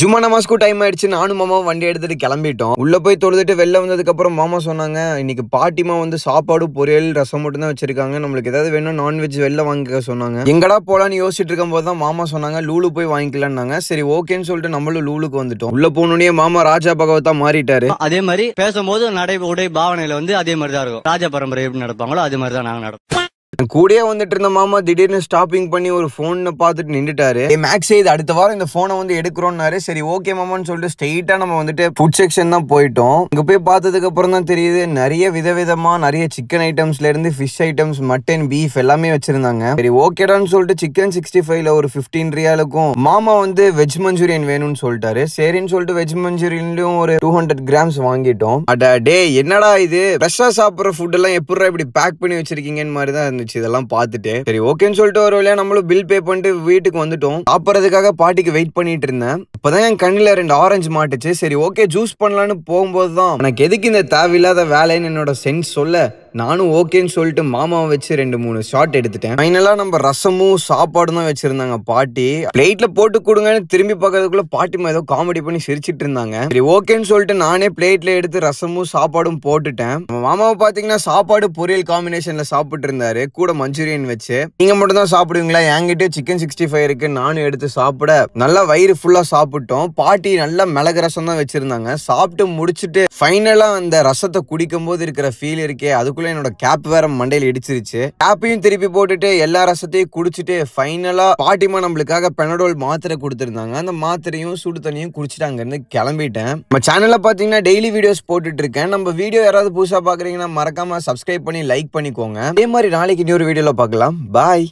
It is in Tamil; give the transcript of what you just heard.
ஜும்மா நமாஸ்க்கு டைம் ஆயிடுச்சு. நானும் மாமா வண்டி எடுத்துட்டு கிளம்பிட்டோம். உள்ள போய் தொழுதுட்டு வெளில வந்ததுக்கு அப்புறம் மாமா சொன்னாங்க, இன்னைக்கு பாட்டிமா வந்து சாப்பாடு, பொரியல், ரசம் மட்டும் தான் வச்சிருக்காங்க. நம்மளுக்கு ஏதாவது வேணும் நான்வெஜ் வெளில வாங்கிக்க சொன்னாங்க. எங்கடா போலான்னு யோசிச்சுட்டு இருக்கும் போது தான் மாமா சொன்னாங்க லூலு போய் வாங்கிக்கலாம்னாங்க. சரி ஓகேன்னு சொல்லிட்டு நம்மளும் லூலுக்கு வந்துட்டோம். உள்ள போனோடனே மாமா ராஜா பகவத்தா மாறிட்டாரு. அதே மாதிரி பேசும்போது நடை உடை பாவனையில வந்து அதே மாதிரி தான் இருக்கும். ராஜா பரம்பரை எப்படி நடப்பாங்களோ அதே மாதிரி தான் நாங்க நடப்போம். கூடயே வந்துட்டு இருந்த மாமா திடீர்னு ஸ்டாப்பிங் பண்ணி ஒரு போன் பார்த்துட்டு நின்றுட்டாரு. மேக்ஸ் இது அடுத்த வாரம் இந்த போனை வந்து எடுக்கிறோம்னாரு. சரி ஓகே மாமான்னு சொல்லிட்டு ஸ்ட்ரெயிட்டா நம்ம வந்துட்டு ஃபுட் செக்ஷன் தான் போயிட்டோம். இங்க போய் பார்த்ததுக்கு அப்புறம் தான் தெரியுது நிறைய விதவிதமா நிறைய சிக்கன் ஐட்டம்ஸ்ல இருந்து ஃபிஷ் ஐட்டம்ஸ், மட்டன், பீஃப் எல்லாமே வச்சிருந்தாங்க. சரி ஓகேடான்னு சொல்லிட்டு சிக்கன் 65ல ஒரு 15 ரியாலுக்கும் மாமா வந்து வெஜ் மஞ்சூரியன் வேணும்னு சொல்லிட்டாரு. சரின்னு சொல்லிட்டு வெஜ் மஞ்சூரியன்லயும் ஒரு 200 கிராம்ஸ் வாங்கிட்டோம். அட டே என்னடா இது ஃப்ரெஷ்ஷா சாப்பிடுற ஃபுட் எல்லாம் எப்படி இப்படி பேக் பண்ணி வச்சிருக்கீங்கன்னு மாதிரி தான் இருந்துச்சு. இதெல்லாம் பார்த்துட்டு சரி ஓகேன்னு சொல்லிட்டு ஒரு வழியா நம்மளும் பில் பே பண்ணிட்டு வீட்டுக்கு வந்துட்டோம். சாப்பிட்றதுக்காக பாட்டிக்கு வெயிட் பண்ணிட்டு இருந்தேன். அப்பதான் என் கண்ணில் 2 ஆரஞ்சு மாட்டுச்சு. சரி ஓகே ஜூஸ் பண்ணலான்னு போகும்போது தான் எனக்கு எதுக்கு இந்த தேவையில்லாத வேலைன்னு என்னோட சென்ஸ் சொல்ல நானும் ஓகேன்னு சொல்லிட்டு மாமாவை வச்சு 2-3 ஷாட் எடுத்துட்டேன். ஃபைனலா நம்ம ரசமும் சாப்பாடும் தான் வச்சிருந்தாங்க பாட்டி. பிளேட்ல போட்டு கொடுங்கன்னு திரும்பி பார்க்கறதுக்குள்ள பாட்டிமா ஏதோ காமெடி பண்ணி சிரிச்சிட்டு இருந்தாங்க. சரி ஓகேன்னு சொல்லிட்டு நானே பிளேட்ல எடுத்து ரசமும் சாப்பாடும் போட்டுட்டேன். மாமாவை பாத்தீங்கன்னா சாப்பாடு பொரியல் காம்பினேஷன்ல சாப்பிட்டு இருந்தாரு, கூட மஞ்சூரியன் வச்சு. நீங்க மட்டும் தான் சாப்பிடுவீங்களா? என்கிட்ட சிக்கன் 65 இருக்கு, நானும் எடுத்து சாப்பிட நல்லா வயிறு ஃபுல்லா சாப்பிட்டோம். பாட்டி நல்லா மிளகு ரசம் தான் வச்சிருந்தாங்க. சாப்பிட்டு முடிச்சுட்டு ஃபைனலா அந்த ரசத்தை குடிக்கும் போது இருக்கிற ஃபீல் இருக்கே, அதுக்குள்ள என்னோட கேப் வேற மண்டையில இடிச்சிருச்சு. கேப்பையும் திருப்பி போட்டுட்டு எல்லா ரசத்தையும் குடிச்சிட்டு ஃபைனலா பாட்டிமா நம்மளுக்காக பெனடோல் மாத்திரை கொடுத்திருந்தாங்க. அந்த மாத்திரையும் சுடு தண்ணியும் குடிச்சிட்டு அங்க இருந்து கிளம்பிட்டேன். நம்ம சேனல்ல பாத்தீங்கன்னா டெய்லி வீடியோஸ் போட்டுட்டு இருக்கேன். நம்ம வீடியோ யாராவது புதுசா பாக்குறீங்கன்னா மறக்காம சப்ஸ்கிரைப் பண்ணி லைக் பண்ணிக்கோங்க. அதே மாதிரி நாளைக்கு இன்னொரு வீடியோல பார்க்கலாம். பாய்.